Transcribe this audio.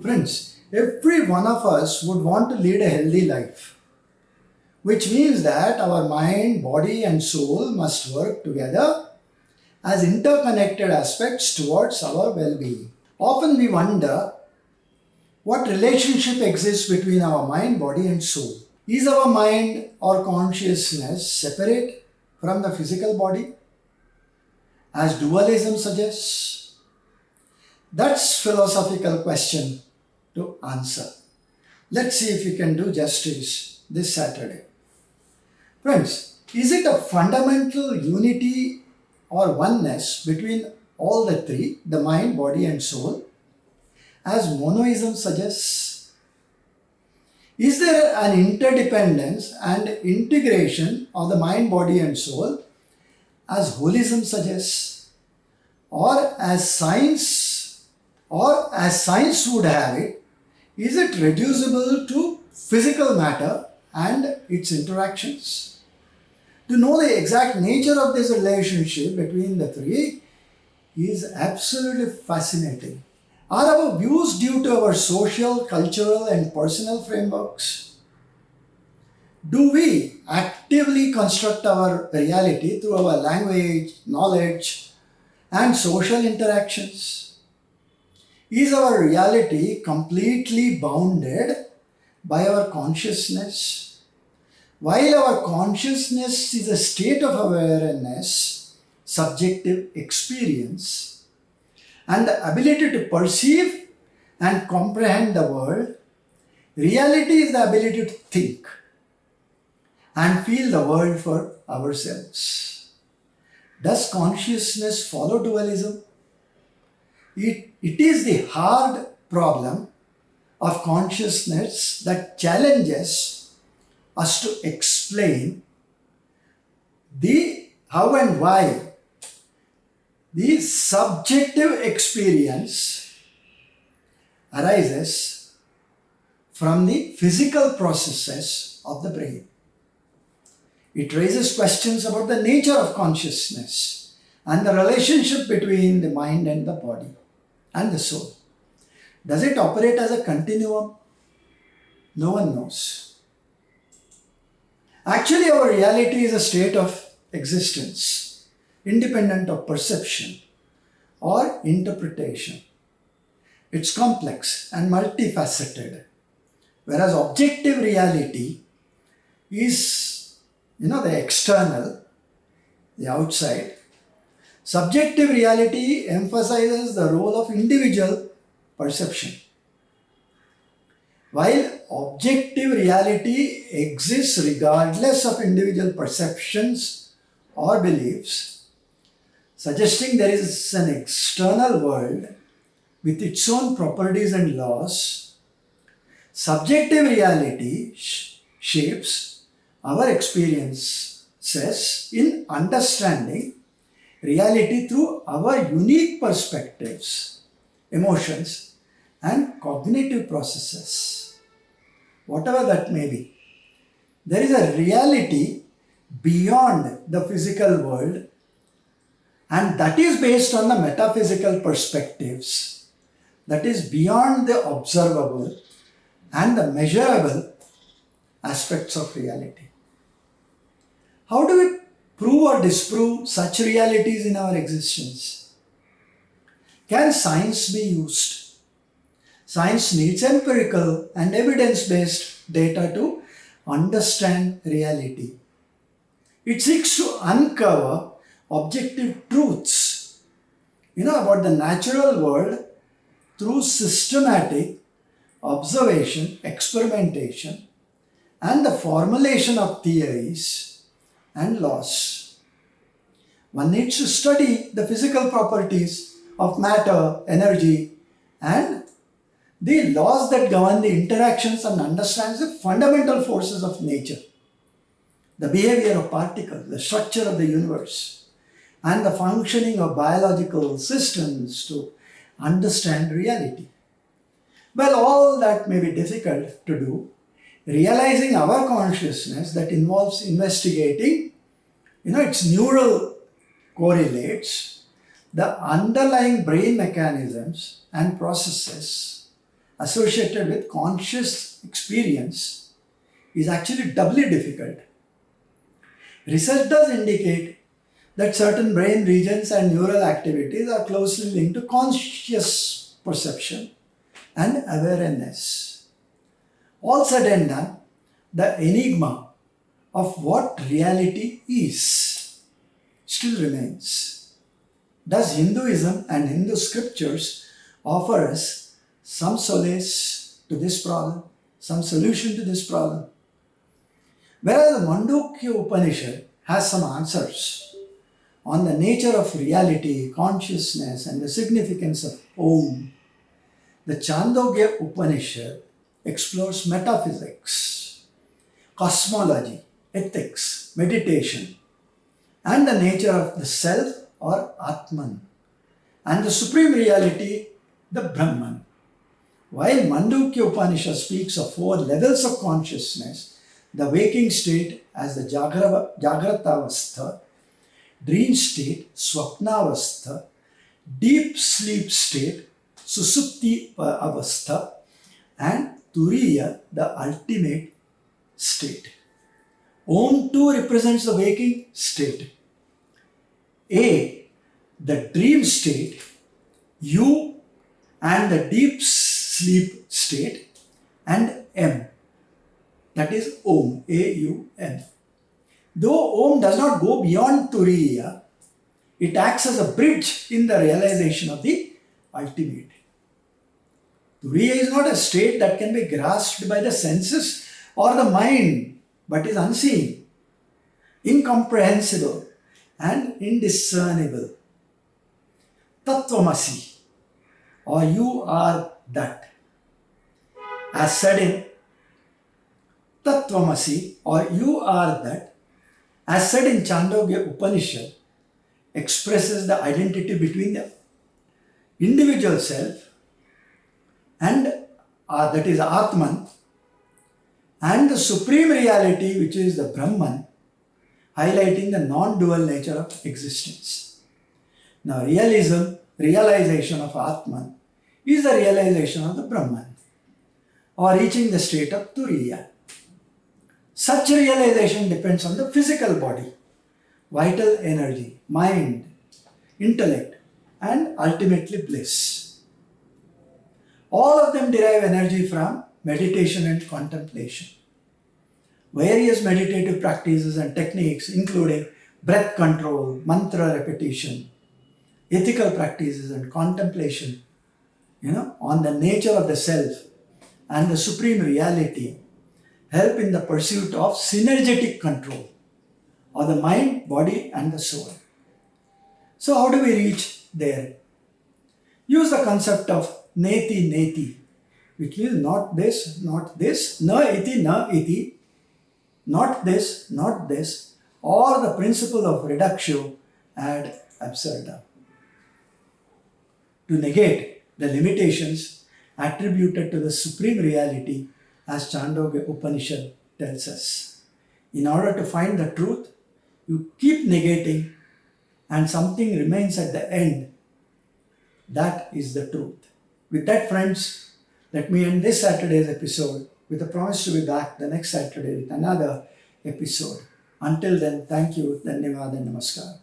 Friends, every one of us would want to lead a healthy life, which means that our mind, body, and soul must work together as interconnected aspects towards our well being. Often we wonder what relationship exists between our mind, body, and soul. Is our mind or consciousness separate from the physical body, as dualism suggests? That's philosophical question to answer. Let's see if we can do justice this Saturday. Friends, is it a fundamental unity or oneness between all the three, the mind, body, and soul, as monoism suggests? Is there an interdependence and integration of the mind, body, and soul, as holism suggests? Or as science would have it, is it reducible to physical matter and its interactions? To know the exact nature of this relationship between the three is absolutely fascinating. Are our views due to our social, cultural, and personal frameworks? Do we actively construct our reality through our language, knowledge, and social interactions? Is our reality completely bounded by our consciousness? While our consciousness is a state of awareness, subjective experience, and the ability to perceive and comprehend the world, reality is the ability to think and feel the world for ourselves. Does consciousness follow dualism? It is the hard problem of consciousness that challenges us to explain the how and why the subjective experience arises from the physical processes of the brain. It raises questions about the nature of consciousness and the relationship between the mind and the body and the soul. Does it operate as a continuum? No one knows. Actually, our reality is a state of existence, independent of perception or interpretation. It's complex and multifaceted, whereas objective reality is, the external, the outside. Subjective reality emphasizes the role of individual perception, while objective reality exists regardless of individual perceptions or beliefs, suggesting there is an external world with its own properties and laws. Subjective reality shapes our experiences in understanding reality through our unique perspectives, emotions, and cognitive processes. Whatever that may be, there is a reality beyond the physical world, and that is based on the metaphysical perspectives, that is beyond the observable and the measurable aspects of reality. How do we prove or disprove such realities in our existence? Can science be used? Science needs empirical and evidence-based data to understand reality. It seeks to uncover objective truths, about the natural world through systematic observation, experimentation, and the formulation of theories and laws. One needs to study the physical properties of matter, energy, and the laws that govern the interactions and understands the fundamental forces of nature, the behavior of particles, the structure of the universe, and the functioning of biological systems to understand reality. Well, all that may be difficult to do. Realizing our consciousness that involves investigating, its neural correlates, the underlying brain mechanisms and processes, associated with conscious experience is actually doubly difficult. Research does indicate that certain brain regions and neural activities are closely linked to conscious perception and awareness. All said and done, the enigma of what reality is still remains. Does Hinduism and Hindu scriptures offer us some solace to this problem, some solution to this problem? Whereas the Mandukya Upanishad has some answers on the nature of reality, consciousness, and the significance of Om, the Chandogya Upanishad explores metaphysics, cosmology, ethics, meditation, and the nature of the self or Atman, and the supreme reality, the Brahman. While Mandukya Upanishad speaks of 4 levels of consciousness, the waking state as the Jagratavastha, dream state, Swapnavastha, deep sleep state, Susupti Avastha, and Turiya, the ultimate state. Om too represents the waking state. A, the dream state, U, and the deep sleep state, and M, that is Om, A-U-M. Though Om does not go beyond Turiya, it acts as a bridge in the realization of the ultimate. Turiya is not a state that can be grasped by the senses or the mind, but is unseen, incomprehensible, and indiscernible. Tattvamasi, or you are that. As said in Tattvamasi, or you are that, as said in Chandogya Upanishad, expresses the identity between the individual self and that is Atman, and the supreme reality, which is the Brahman, highlighting the non-dual nature of existence. Now, realization of Atman is the realization of the Brahman, or reaching the state of Turiya. Such realization depends on the physical body, vital energy, mind, intellect, and ultimately bliss. All of them derive energy from meditation and contemplation. Various meditative practices and techniques, including breath control, mantra repetition, ethical practices, and contemplation, on the nature of the self and the supreme reality, help in the pursuit of synergetic control of the mind, body, and the soul. So, how do we reach there? Use the concept of neti neti, which means not this, na iti, not this, or the principle of reductio ad absurdum, to negate the limitations attributed to the supreme reality, as Chandogya Upanishad tells us. In order to find the truth, you keep negating and something remains at the end. That is the truth. With that, friends, let me end this Saturday's episode with a promise to be back the next Saturday with another episode. Until then, thank you, Dhanyavad and Namaskar.